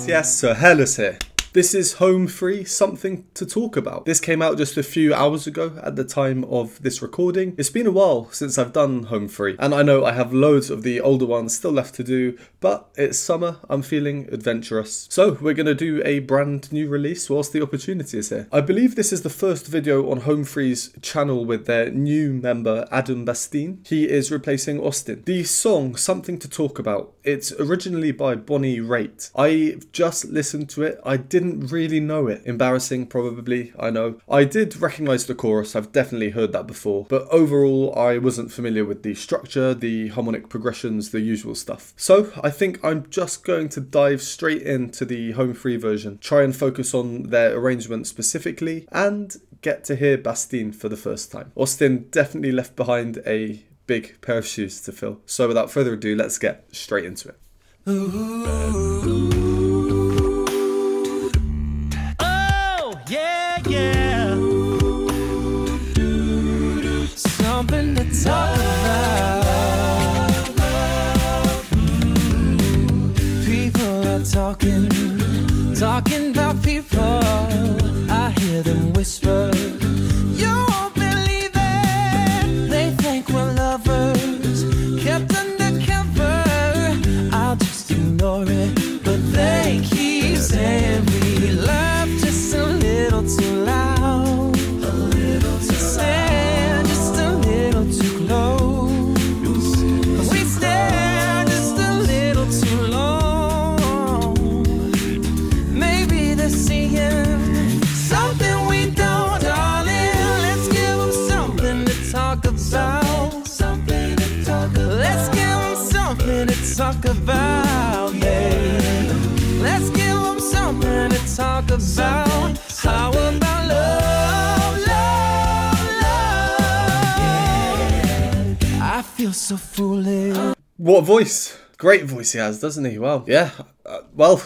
Yes, Sir Hairless here. This is Home Free, Something to Talk About. This came out just a few hours ago at the time of this recording. It's been a while since I've done Home Free, and I know I have loads of the older ones still left to do, but it's summer, I'm feeling adventurous. So we're going to do a brand new release whilst the opportunity is here. I believe this is the first video on Home Free's channel with their new member, Adam Bastine. He is replacing Austin. The song, Something to Talk About, it's originally by Bonnie Raitt. I just listened to it. I didn't really know it. Embarrassing, probably, I know. I did recognise the chorus, I've definitely heard that before, but overall I wasn't familiar with the structure, the harmonic progressions, the usual stuff. So I think I'm just going to dive straight into the Home Free version, try and focus on their arrangement specifically, and get to hear Bastine for the first time. Austin definitely left behind a big pair of shoes to fill. So without further ado, let's get straight into it. Something to talk about. People are talking about people. I hear them whisper. You won't believe it. They think we're lovers, kept undercover. I'll just ignore it, but they keep saying we laugh just a little too loud. Talk about, yeah. Let's give them something to talk about. How about love, love, love? Yeah. I feel so foolish. What a voice! Great voice he has, doesn't he? Wow. Yeah, well,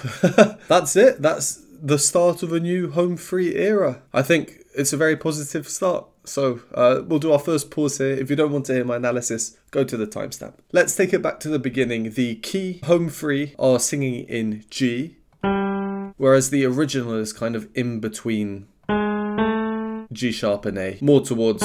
that's it. That's the start of a new Home Free era. I think it's a very positive start. So we'll do our first pause here. If you don't want to hear my analysis, go to the timestamp. Let's take it back to the beginning. The key Home Free are singing in G, whereas the original is kind of in between G sharp and A, more towards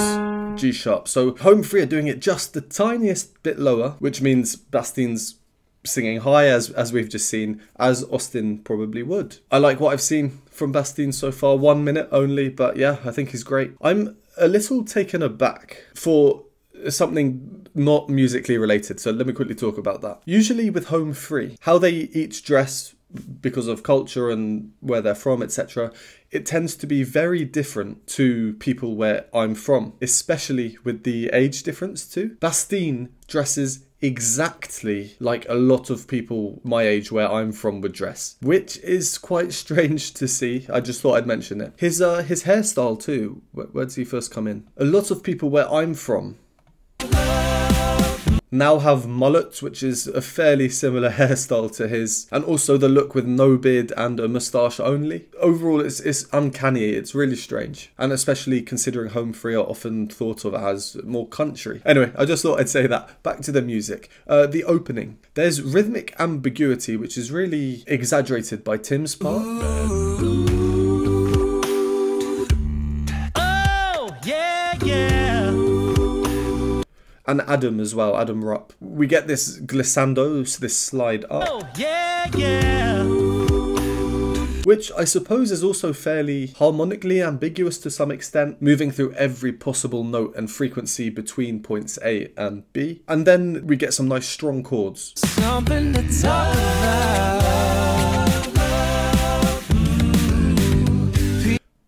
G sharp. So Home Free are doing it just the tiniest bit lower, which means Bastine's singing high, as we've just seen, as Austin probably would. I like what I've seen from Bastine so far, 1 minute only, but yeah, I think he's great. I'm a little taken aback for something not musically related, so let me quickly talk about that. Usually with Home Free, how they each dress because of culture and where they're from, etc., it tends to be very different to people where I'm from, especially with the age difference too. Bastine dresses exactly like a lot of people my age where I'm from would dress, which is quite strange to see. I just thought I'd mention it. His hairstyle too, where does he first come in? A lot of people where I'm from now have mullets, which is a fairly similar hairstyle to his, and also the look with no beard and a moustache only. Overall, it's uncanny, it's really strange, and especially considering Home Free are often thought of as more country. Anyway, I just thought I'd say that. Back to the music. The opening. There's rhythmic ambiguity, which is really exaggerated by Tim's part. Oh, yeah, yeah. And Adam as well, Adam Rupp. We get this glissando, so this slide up. Oh, yeah, yeah. Which I suppose is also fairly harmonically ambiguous to some extent, moving through every possible note and frequency between points A and B. And then we get some nice strong chords. Something to talk about.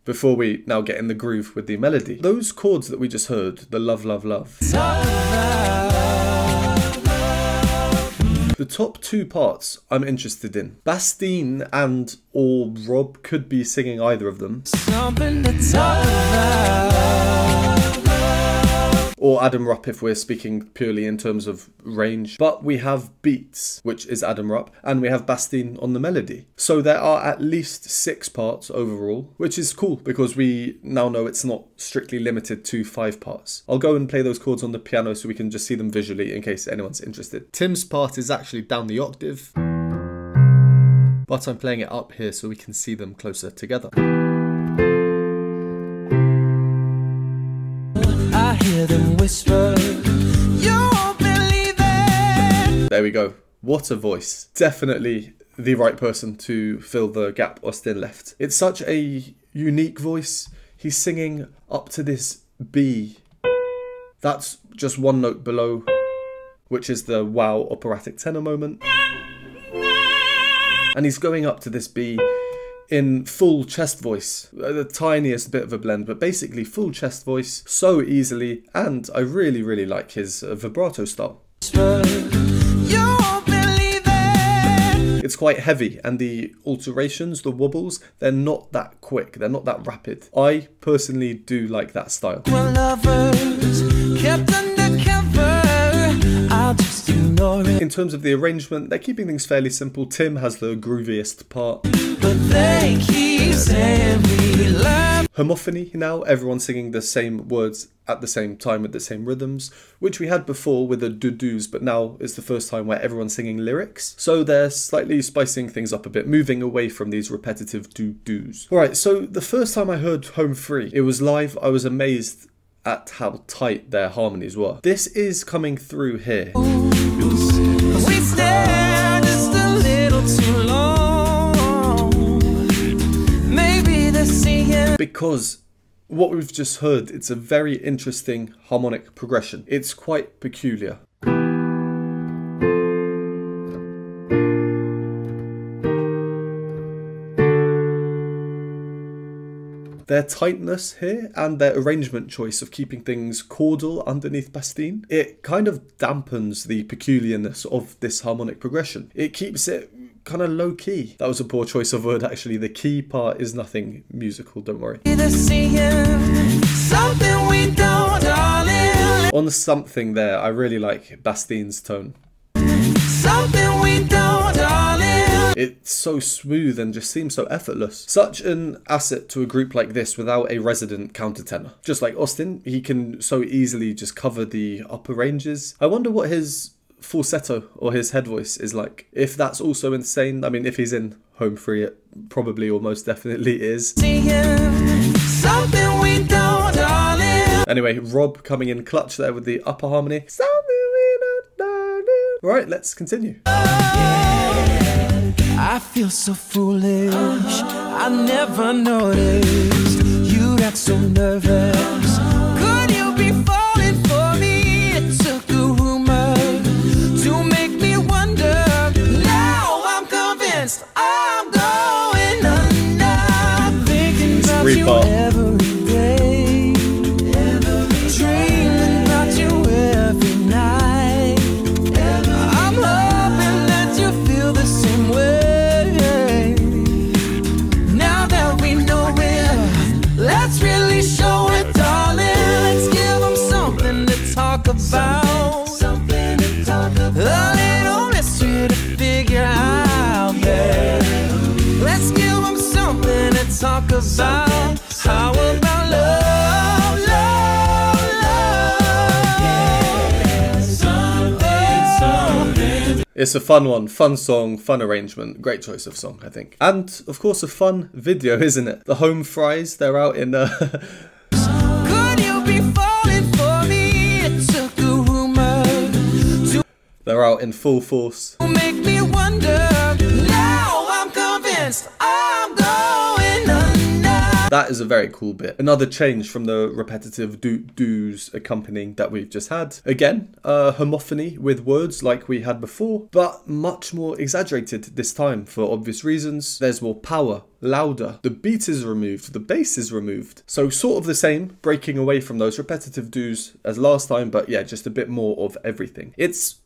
Before we now get in the groove with the melody. Those chords that we just heard, the love, love, love. The top two parts I'm interested in. Bastine and or Rob could be singing either of them. Something to talk about. Or Adam Rupp if we're speaking purely in terms of range. But we have beats, which is Adam Rupp, and we have Bastine on the melody. So there are at least 6 parts overall, which is cool because we now know it's not strictly limited to 5 parts. I'll go and play those chords on the piano so we can just see them visually in case anyone's interested. Tim's part is actually down the octave. but I'm playing it up here so we can see them closer together. I hear them whisper, you won't believe it. There we go. What a voice. Definitely the right person to fill the gap Austin left. It's such a unique voice. He's singing up to this B. That's just one note below, which is the wow operatic tenor moment. And he's going up to this B in full chest voice. The tiniest bit of a blend, but basically full chest voice so easily. And I really, really like his vibrato style. It's quite heavy, and the alterations, the wobbles, they're not that quick, they're not that rapid. I personally do like that style. In terms of the arrangement, they're keeping things fairly simple. Tim has the grooviest part. But they keep saying we love. Homophony now, everyone singing the same words at the same time with the same rhythms, which we had before with the doo-doos, but now it's the first time where everyone's singing lyrics. So they're slightly spicing things up a bit, moving away from these repetitive doo-doos. Alright, so the first time I heard Home Free, it was live. I was amazed at how tight their harmonies were. This is coming through here. We stand just a little too long. Maybe they're singing. Because what we've just heard, it's a very interesting harmonic progression. It's quite peculiar. Their tightness here and their arrangement choice of keeping things chordal underneath Bastien, it kind of dampens the peculiarness of this harmonic progression. It keeps it kind of low key. That was a poor choice of word actually. The key part is nothing musical, don't worry. On something there, I really like Bastien's tone. Something we don't, darling. It's so smooth and just seems so effortless. Such an asset to a group like this without a resident countertenor. Just like Austin, he can so easily just cover the upper ranges. I wonder what his falsetto or his head voice is like. If that's also insane. I mean, if he's in Home Free, it probably or most definitely is. Anyway, Rob coming in clutch there with the upper harmony. Alright, let's continue. I feel so foolish, I never noticed you'd act so nervous. Could you be falling for me? It took a rumor to make me wonder. Now I'm convinced I'm going under. Thinking about you every day, dreaming about you every night. I'm hoping that you feel the same way. Let's really show it, darling. Let's give them something to talk about. Something to talk about. A little mystery to figure out, yeah. Let's give them something to talk about. How about love, love, love? Yeah. Something. It's a fun one, fun song, fun arrangement, great choice of song, I think. And of course a fun video, isn't it? The Home Fries, they're out in Could you be falling for me? It took a rumor to they're out in full force. make me wonder. Now I'm convinced I'm going under. That is a very cool bit. Another change from the repetitive doos accompanying that we've just had. Again, homophony with words like we had before, but much more exaggerated this time for obvious reasons. There's more power, louder, the beat is removed, the bass is removed. So sort of the same, breaking away from those repetitive doos as last time, but yeah, just a bit more of everything. It's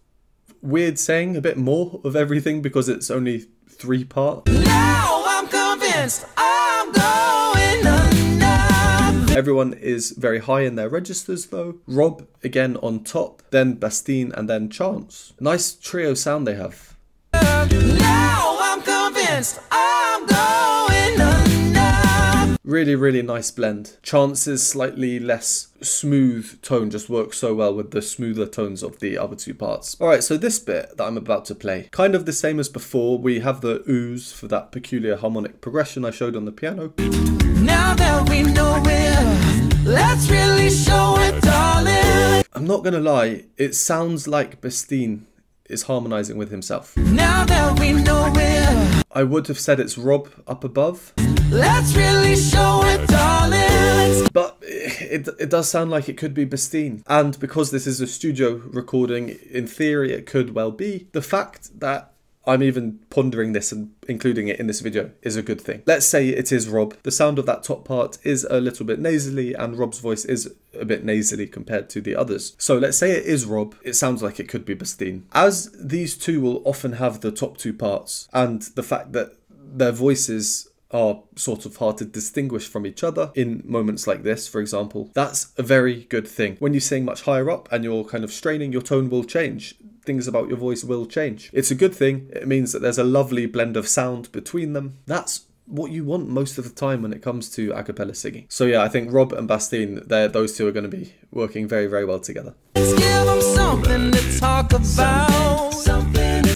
weird saying a bit more of everything because it's only 3 parts. Now I'm convinced I'm going under. Everyone is very high in their registers though. Rob again on top, then Bastien and then Chance. Nice trio sound they have. Now I'm convinced I'm going under. Really, really nice blend. Chance's slightly less smooth tone just works so well with the smoother tones of the other two parts. Alright, so this bit that I'm about to play, kind of the same as before. We have the ooze for that peculiar harmonic progression I showed on the piano. Now that we know it, let's really show it, darling. I'm not gonna lie, it sounds like Bastine is harmonizing with himself. Now that we know it, I would have said it's Rob up above. let's really show it, darling. But it does sound like it could be Bastine. And because this is a studio recording, in theory it could well be. The fact that I'm even pondering this and including it in this video is a good thing. Let's say it is Rob. The sound of that top part is a little bit nasally and Rob's voice is a bit nasally compared to the others. So let's say it is Rob. It sounds like it could be Bastine. As these two will often have the top two parts, and the fact that their voices are sort of hard to distinguish from each other in moments like this, for example, that's a very good thing. When you sing much higher up and you're kind of straining, your tone will change. Things about your voice will change. It's a good thing. It means that there's a lovely blend of sound between them. That's what you want most of the time when it comes to a cappella singing. So yeah, I think Rob and Bastine, those two are going to be working very, very well together. Let's give them something to talk about.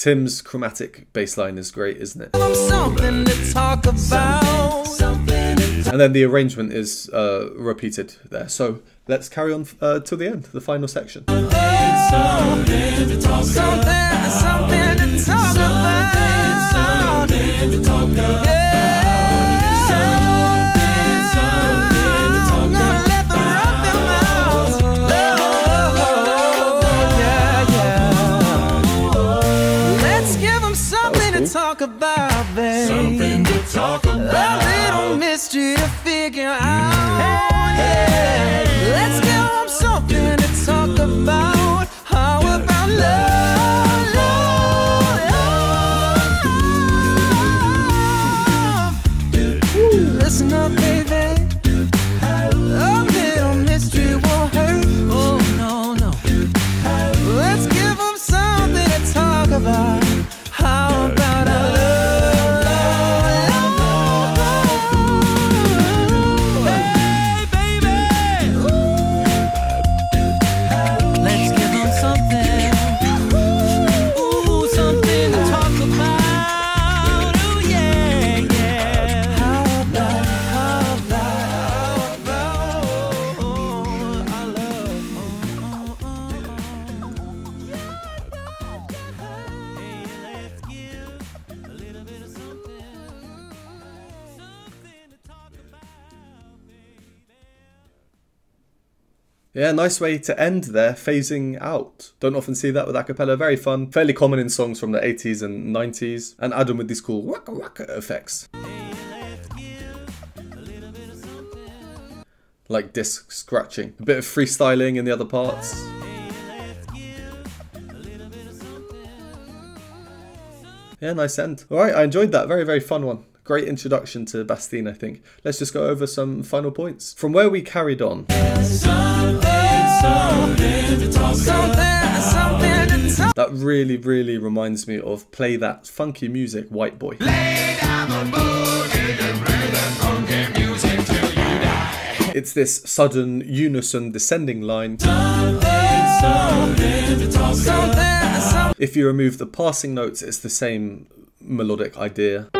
Tim's chromatic bass line is great, isn't it? Something to talk about. And then the arrangement is repeated there. So let's carry on till the end, the final section. Something to talk about. Talk about, babe. Something to talk about. A little mystery to figure out. Yeah. Let's give them something to talk about. How about love, love? Listen up, baby. A little mystery won't hurt. Oh, no, no. Let's give them something to talk about. How about a love, hey baby, let's give them something, ooh, something to talk about, ooh, yeah, yeah. How about our love, Yeah, nice way to end there, phasing out. Don't often see that with a cappella. Very fun. Fairly common in songs from the 80s and 90s. And add them with these cool waka waka effects. Like disc scratching. A bit of freestyling in the other parts. Yeah, nice end. Alright, I enjoyed that. Very, very fun one. Great introduction to Bastine, I think. Let's just go over some final points. From where we carried on. That really, really reminds me of Play That Funky Music, White Boy. Lay down the boogie and play that funky music till you die. It's this sudden, unison descending line. If you remove the passing notes, it's the same melodic idea.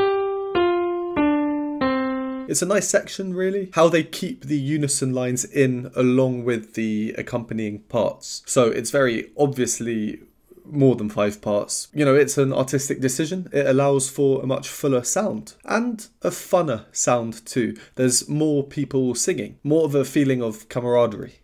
It's a nice section, really. How they keep the unison lines in along with the accompanying parts. So it's very obviously more than 5 parts. You know, it's an artistic decision. It allows for a much fuller sound and a funner sound too. There's more people singing, more of a feeling of camaraderie.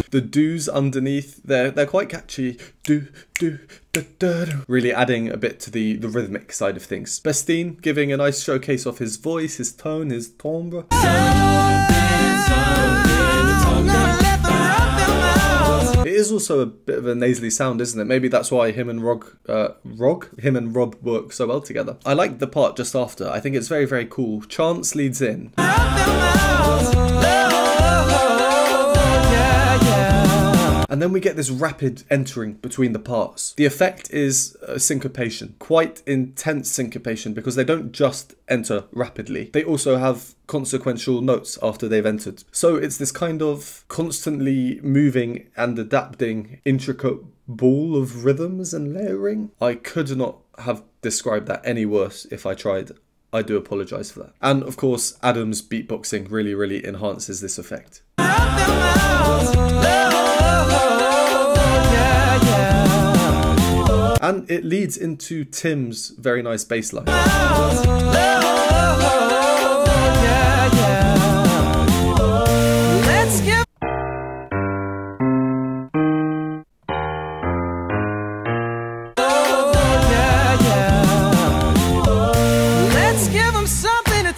The do's underneath, they're quite catchy. Do, do, da, da, da. Really adding a bit to the rhythmic side of things. Bastine giving a nice showcase of his voice, his tone, his timbre. It is also a bit of a nasally sound, isn't it? Maybe that's why him and Rob work so well together. I like the part just after. I think it's very, very cool. Chance leads in. and then we get this rapid entering between the parts. The effect is syncopation, quite intense syncopation, because they don't just enter rapidly, they also have consequential notes after they've entered. So it's this kind of constantly moving and adapting intricate ball of rhythms and layering. I could not have described that any worse if I tried. I do apologise for that. And of course, Adam's beatboxing really, really enhances this effect. And it leads into Tim's very nice bass line.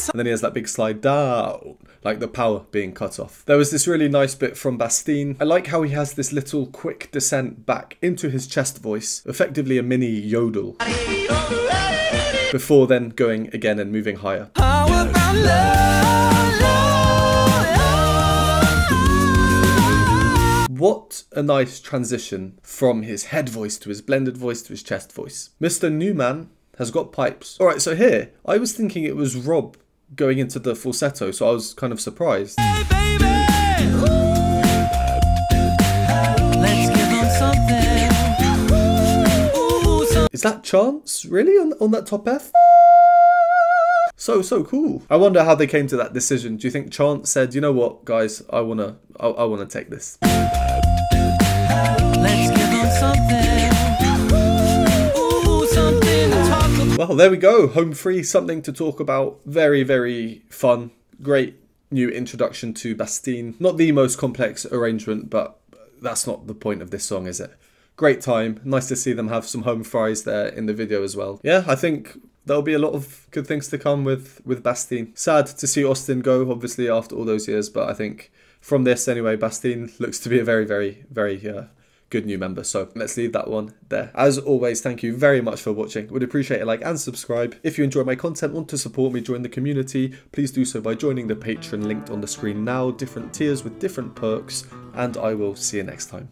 And then he has that big slide down, like the power being cut off. There was this really nice bit from Bastien. I like how he has this little quick descent back into his chest voice, effectively a mini yodel, before then going again and moving higher. What a nice transition from his head voice to his blended voice to his chest voice. Mr. Newman has got pipes. Alright, so here, I was thinking it was Rob going into the falsetto, so I was kind of surprised. Hey, baby. Let's give him something. Is that Chance, really, on that top F? So cool. I wonder how they came to that decision. Do you think Chance said, you know what, guys, I wanna take this? Let's give him something. Ooh, something to talk about. Well, there we go. Home Free, something to talk about. Very, very fun. Great new introduction to Bastien. Not the most complex arrangement, but that's not the point of this song, is it? Great time. Nice to see them have some home fries there in the video as well. Yeah, I think there'll be a lot of good things to come with Bastien. Sad to see Austin go, obviously, after all those years, but I think from this anyway, Bastien looks to be a very, very, very good new member. So let's leave that one there. As always, thank you very much for watching. Would appreciate a like and subscribe. If you enjoy my content, want to support me, join the community, please do so by joining the Patreon linked on the screen now. Different tiers with different perks, and I will see you next time.